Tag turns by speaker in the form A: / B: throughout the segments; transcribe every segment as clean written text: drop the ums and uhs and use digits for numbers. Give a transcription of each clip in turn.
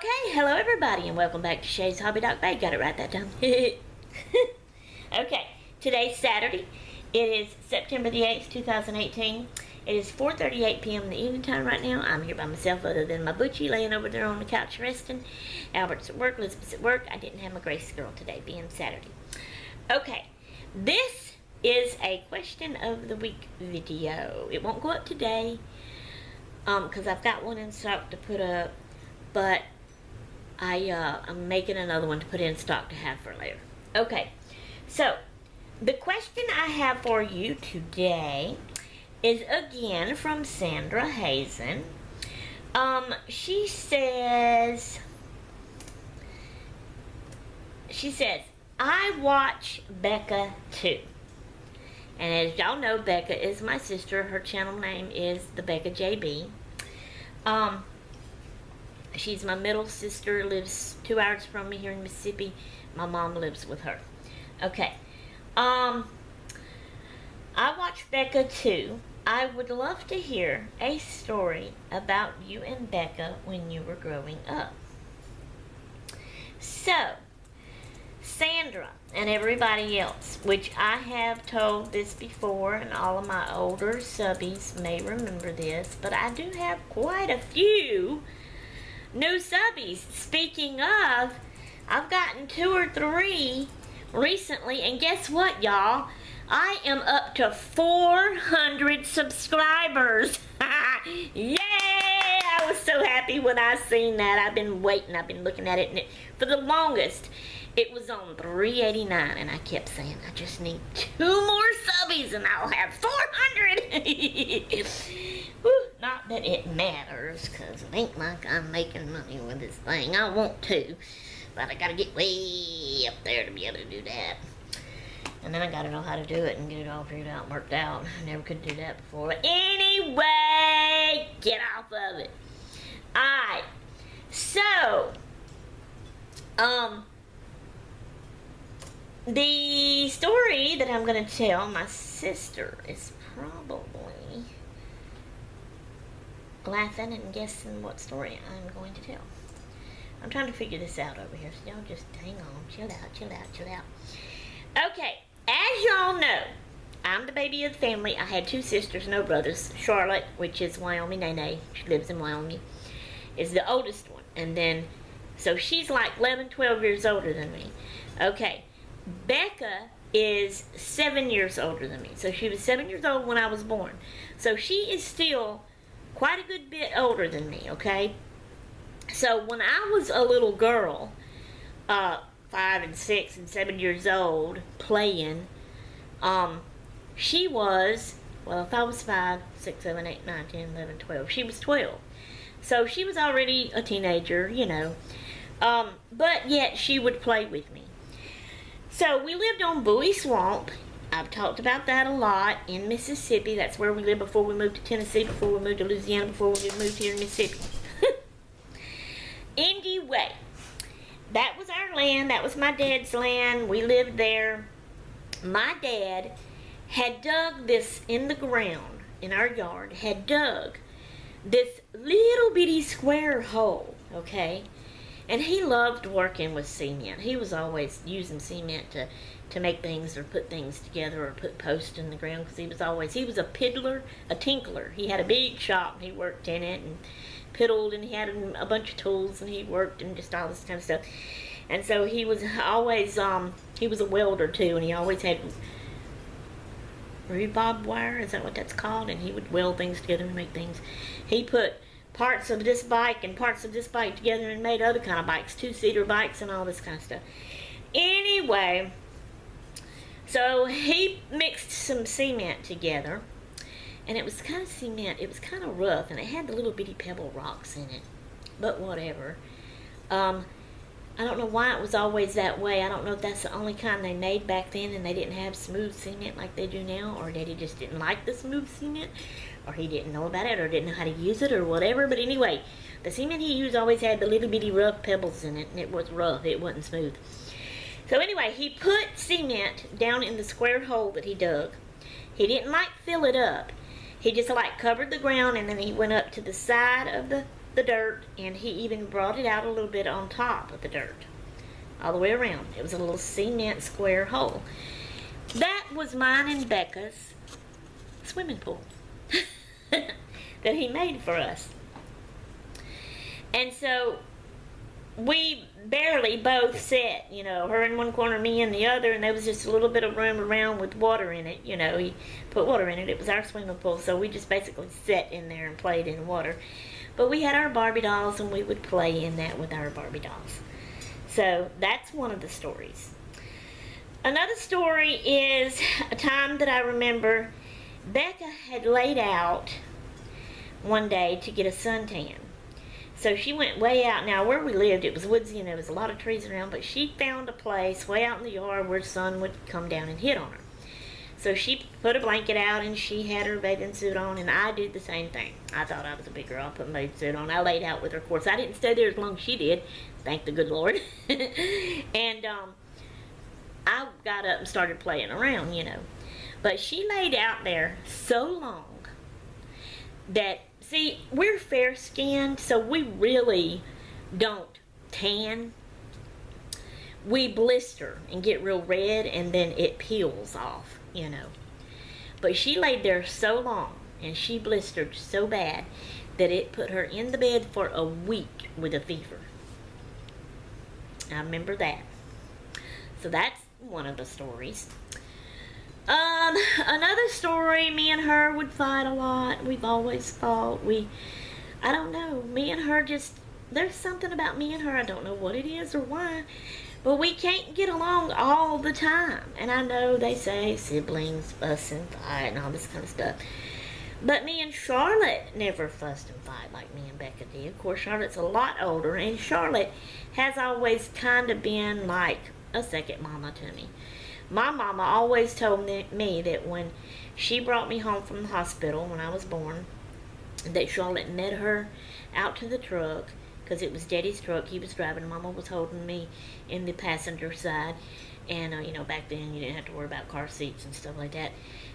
A: Okay, hello everybody and welcome back to Shay's Hobby Doc Bay. Got it right that time. Okay, today's Saturday. It is September the 8th, 2018. It is 4:38 p.m. in the evening time right now. I'm here by myself other than my Butchie laying over there on the couch resting. Albert's at work, Elizabeth's at work. I didn't have my Grace girl today being Saturday. Okay, this is a question of the week video. It won't go up today because I've got one in stock to put up. But I'm making another one to put in stock to have for later. Okay, so the question I have for you today is again from Sandra Hazen. She says, I watch Becca too. And as y'all know, Becca is my sister. Her channel name is the Becca JB. She's my middle sister, lives 2 hours from me here in Mississippi. My mom lives with her. Okay. I watch Becca too. I would love to hear a story about you and Becca when you were growing up. So, Sandra and everybody else, which I have told this before, and all of my older subbies may remember this, but I do have quite a few new subbies. Speaking of, I've gotten 2 or 3 recently, and guess what, y'all? I am up to 400 subscribers. Yay! I was so happy when I seen that. I've been waiting. I've been looking at it, and for the longest, it was on 389, and I kept saying, I just need 2 more subbies, and I'll have 400. Whew, not that it matters, because it ain't like I'm making money with this thing. I want to, but I gotta get way up there to be able to do that. And then I gotta know how to do it and get it all figured out and worked out. I never could do that before. But anyway, get off of it. Alright, so, the story that I'm gonna tell my sister is probably laughing and guessing what story I'm going to tell. I'm trying to figure this out over here, so y'all just hang on. Chill out, chill out, chill out. Okay, as y'all know, I'm the baby of the family. I had 2 sisters, no brothers. Charlotte, which is Wyoming Nene, she lives in Wyoming, is the oldest one. And then, so she's like 11, 12 years older than me. Okay, Becca is 7 years older than me. So she was 7 years old when I was born. So she is still quite a good bit older than me, okay? So when I was a little girl, 5 and 6 and 7 years old, playing, she was, well, if I was 5, 6, 7, 8, 9, 10, 11, 12, she was 12. So she was already a teenager, you know, but yet she would play with me. So we lived on Bowie Swamp. I've talked about that a lot in Mississippi. That's where we lived before we moved to Tennessee, before we moved to Louisiana, before we moved here in Mississippi. Anyway, that was our land. That was my dad's land. We lived there. My dad had dug this in the ground in our yard, had dug this little bitty square hole, okay? And he loved working with cement. He was always using cement to make things or put things together or put posts in the ground, because he was a piddler, a tinkler. He had a big shop and he worked in it and piddled, and he had a bunch of tools and he worked and just all this kind of stuff. And so he was always, he was a welder too, and he always had rebob wire, is that what that's called? And he would weld things together and make things. He put parts of this bike and parts of this bike together and made other kind of bikes, 2-seater bikes and all this kind of stuff. Anyway, so he mixed some cement together, and it was kind of cement, it was kind of rough, and it had the little bitty pebble rocks in it, but whatever. I don't know why it was always that way. I don't know if that's the only kind they made back then and they didn't have smooth cement like they do now, or Daddy just didn't like the smooth cement, or he didn't know about it, or didn't know how to use it, or whatever. But anyway, the cement he used always had the little bitty rough pebbles in it, and it was rough, it wasn't smooth. So anyway, he put cement down in the square hole that he dug. He didn't like fill it up. He just like covered the ground, and then he went up to the side of the the dirt, and he even brought it out a little bit on top of the dirt, all the way around. It was a little cement square hole. That was mine and Becca's swimming pool that he made for us. And so we barely both sat, you know, her in one corner, me in the other, and there was just a little bit of room around with water in it. You know, he put water in it. It was our swimming pool, so we just basically sat in there and played in water. But we had our Barbie dolls, and we would play in that with our Barbie dolls. So that's one of the stories. Another story is a time that I remember Becca had laid out one day to get a suntan. So she went way out. Now, where we lived, it was woodsy and there was a lot of trees around, but she found a place way out in the yard where the sun would come down and hit on her. So she put a blanket out and she had her bathing suit on, and I did the same thing. I thought I was a big girl. I put my bathing suit on. I laid out with her. Of course, I didn't stay there as long as she did. Thank the good Lord. And I got up and started playing around, you know. But she laid out there so long that, see, we're fair-skinned, so we really don't tan. We blister and get real red, and then it peels off, you know. But she laid there so long, and she blistered so bad that it put her in the bed for a week with a fever. I remember that. So that's one of the stories. Another story, me and her would fight a lot. We've always fought. I don't know, me and her just, there's something about me and her, I don't know what it is or why, but we can't get along all the time. And I know they say siblings fuss and fight and all this kind of stuff, but me and Charlotte never fussed and fight like me and Becca did. Of course, Charlotte's a lot older, and Charlotte has always kind of been like a second mama to me. My mama always told me that when she brought me home from the hospital when I was born, that Charlotte met her out to the truck, because it was Daddy's truck he was driving. Mama was holding me in the passenger side, and you know, back then you didn't have to worry about car seats and stuff like that.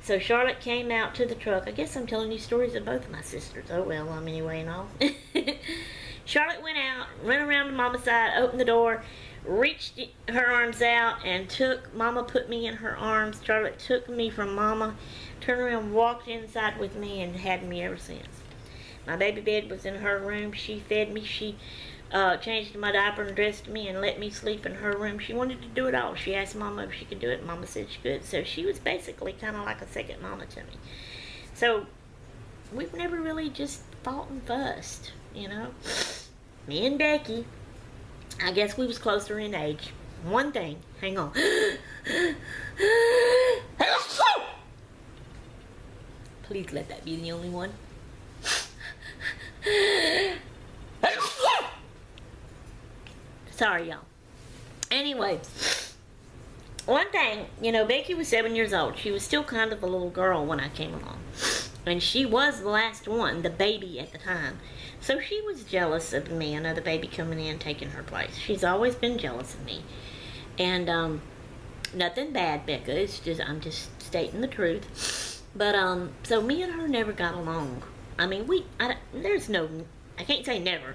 A: So Charlotte came out to the truck. I guess I'm telling you stories of both of my sisters. Oh well, anyway and all. Charlotte went out, ran around to Mama's side, opened the door, reached her arms out and took, Mama put me in her arms. Charlotte took me from Mama, turned around, walked inside with me, and had me ever since. My baby bed was in her room. She fed me. She changed my diaper and dressed me and let me sleep in her room. She wanted to do it all. She asked Mama if she could do it. Mama said she could. So she was basically kind of like a second mama to me. So we've never really just fought and fussed, you know. Me and Becky, I guess we was closer in age. One thing, hang on. Please let that be the only one. Sorry, y'all. Anyway, one thing, you know, Becky was 7 years old. She was still kind of a little girl when I came along. And she was the last one, the baby at the time. So she was jealous of me, another baby coming in, taking her place. She's always been jealous of me. And, nothing bad, Becca. It's just, I'm just stating the truth. But, so me and her never got along. I mean, I can't say never.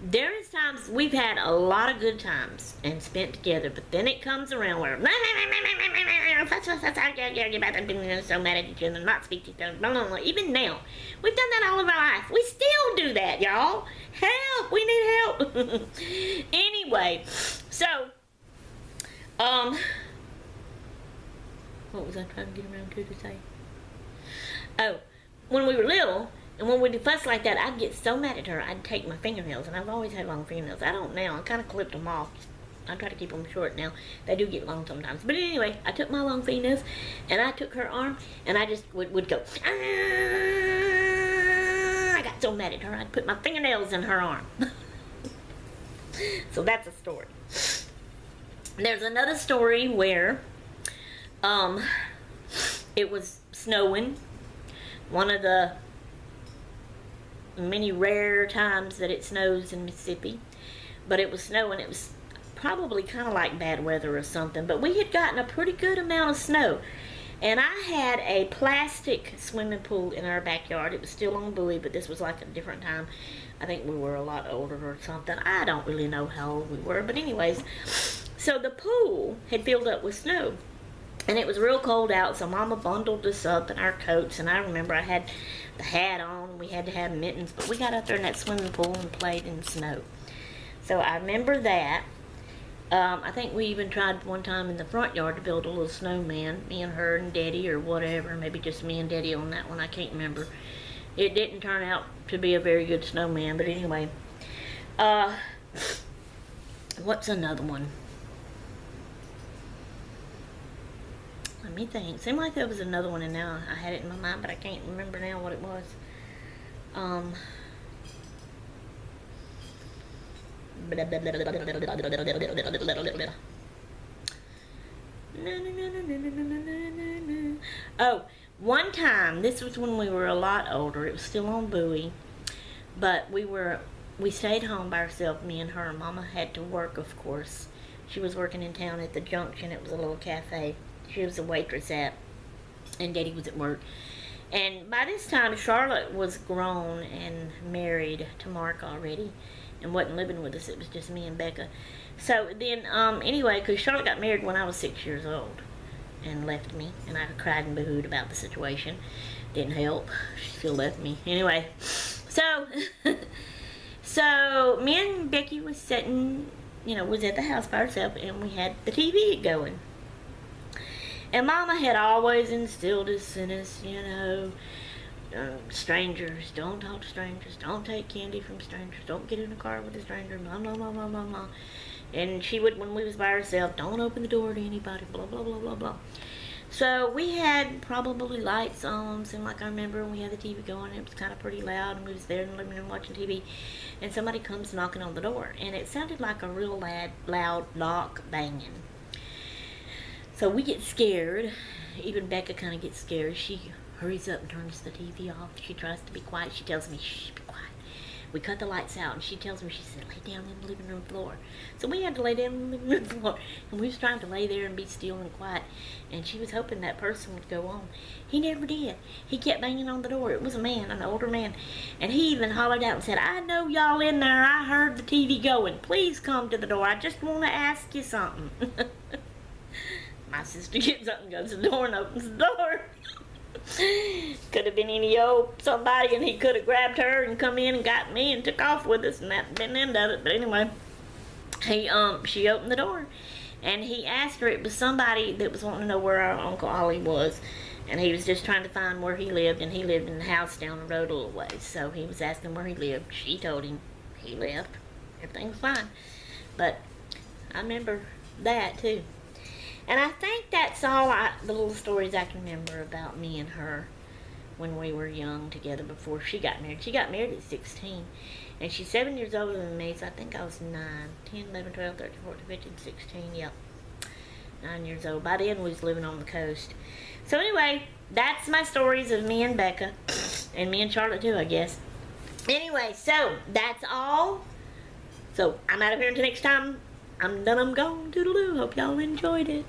A: There is times we've had a lot of good times and spent together, but then it comes around where so mad at each other, not speak to each other, even now. We've done that all of our life. We still do that, y'all. Help! We need help. Anyway, so, what was I trying to get around to say? Oh, when we were little, and when we'd fuss like that, I'd get so mad at her, I'd take my fingernails, and I've always had long fingernails. I don't now. I kind of clipped them off. I try to keep them short now. They do get long sometimes. But anyway, I took my long fingernails, and I took her arm, and I just would go, ah! I got so mad at her, I'd put my fingernails in her arm. So that's a story. There's another story where it was snowing. One of the many rare times that it snows in Mississippi, but it was snowing. It was probably kind of like bad weather or something, but we had gotten a pretty good amount of snow. And I had a plastic swimming pool in our backyard. It was still on buoy, but this was like a different time. I think we were a lot older or something. I don't really know how old we were, but anyways. So the pool had filled up with snow. And it was real cold out, so Mama bundled us up in our coats. And I remember I had the hat on. We had to have mittens, but we got out there in that swimming pool and played in the snow. So I remember that. I think we even tried one time in the front yard to build a little snowman, me and her and Daddy or whatever, maybe just me and Daddy on that one, I can't remember. It didn't turn out to be a very good snowman, but anyway. What's another one? Let me think. Seemed like there was another one and now I had it in my mind, but I can't remember now what it was. Oh, one time, this was when we were a lot older. It was still on buoy, but we stayed home by ourselves, me and her. Mama had to work, of course. She was working in town at the Junction. It was a little cafe she was a waitress at, and Daddy was at work. And by this time, Charlotte was grown and married to Mark already and wasn't living with us. It was just me and Becca. So then, anyway, because Charlotte got married when I was 6 years old and left me, and I cried and boo-hooed about the situation. Didn't help. She still left me. Anyway, so, so me and Becky was sitting, was at the house by herself, and we had the TV going. And Mama had always instilled this in us, strangers, don't talk to strangers, don't take candy from strangers, don't get in a car with a stranger, blah, blah, blah, blah, blah, blah. And she would, when we was by ourselves, don't open the door to anybody, blah, blah, blah, blah, blah. So we had probably lights on, seemed like I remember, and we had the TV going. It was kind of pretty loud, and we was there in the living room watching TV. And somebody comes knocking on the door, and it sounded like a real loud lock banging. So we get scared. Even Becca kind of gets scared. She hurries up and turns the TV off. She tries to be quiet. She tells me, shh, be quiet. We cut the lights out, and she tells me, she said, lay down in the living room floor. So we had to lay down in the living room floor, and we was trying to lay there and be still and quiet, and she was hoping that person would go on. He never did. He kept banging on the door. It was a man, an older man, and he even hollered out and said, I know y'all in there. I heard the TV going. Please come to the door. I just want to ask you something. My sister gets up and goes to the door and opens the door. Could have been any old somebody, and he could have grabbed her and come in and got me and took off with us, and that'd been the end of it. But anyway, she opened the door, and he asked her. It was somebody that was wanting to know where our Uncle Ollie was, and he was just trying to find where he lived, and he lived in the house down the road a little ways. So he was asking where he lived. She told him. He left. Everything was fine. But I remember that too. And I think that's all the little stories I can remember about me and her when we were young together before she got married. She got married at 16. And she's 7 years older than me, so I think I was 9, 10, 11, 12, 13, 14, 15, 16, yep. 9 years old. By then we was living on the coast. So anyway, that's my stories of me and Becca. And me and Charlotte too, I guess. Anyway, so that's all. So I'm out of here until next time. I'm done, I'm gone. Toodaloo. Hope y'all enjoyed it.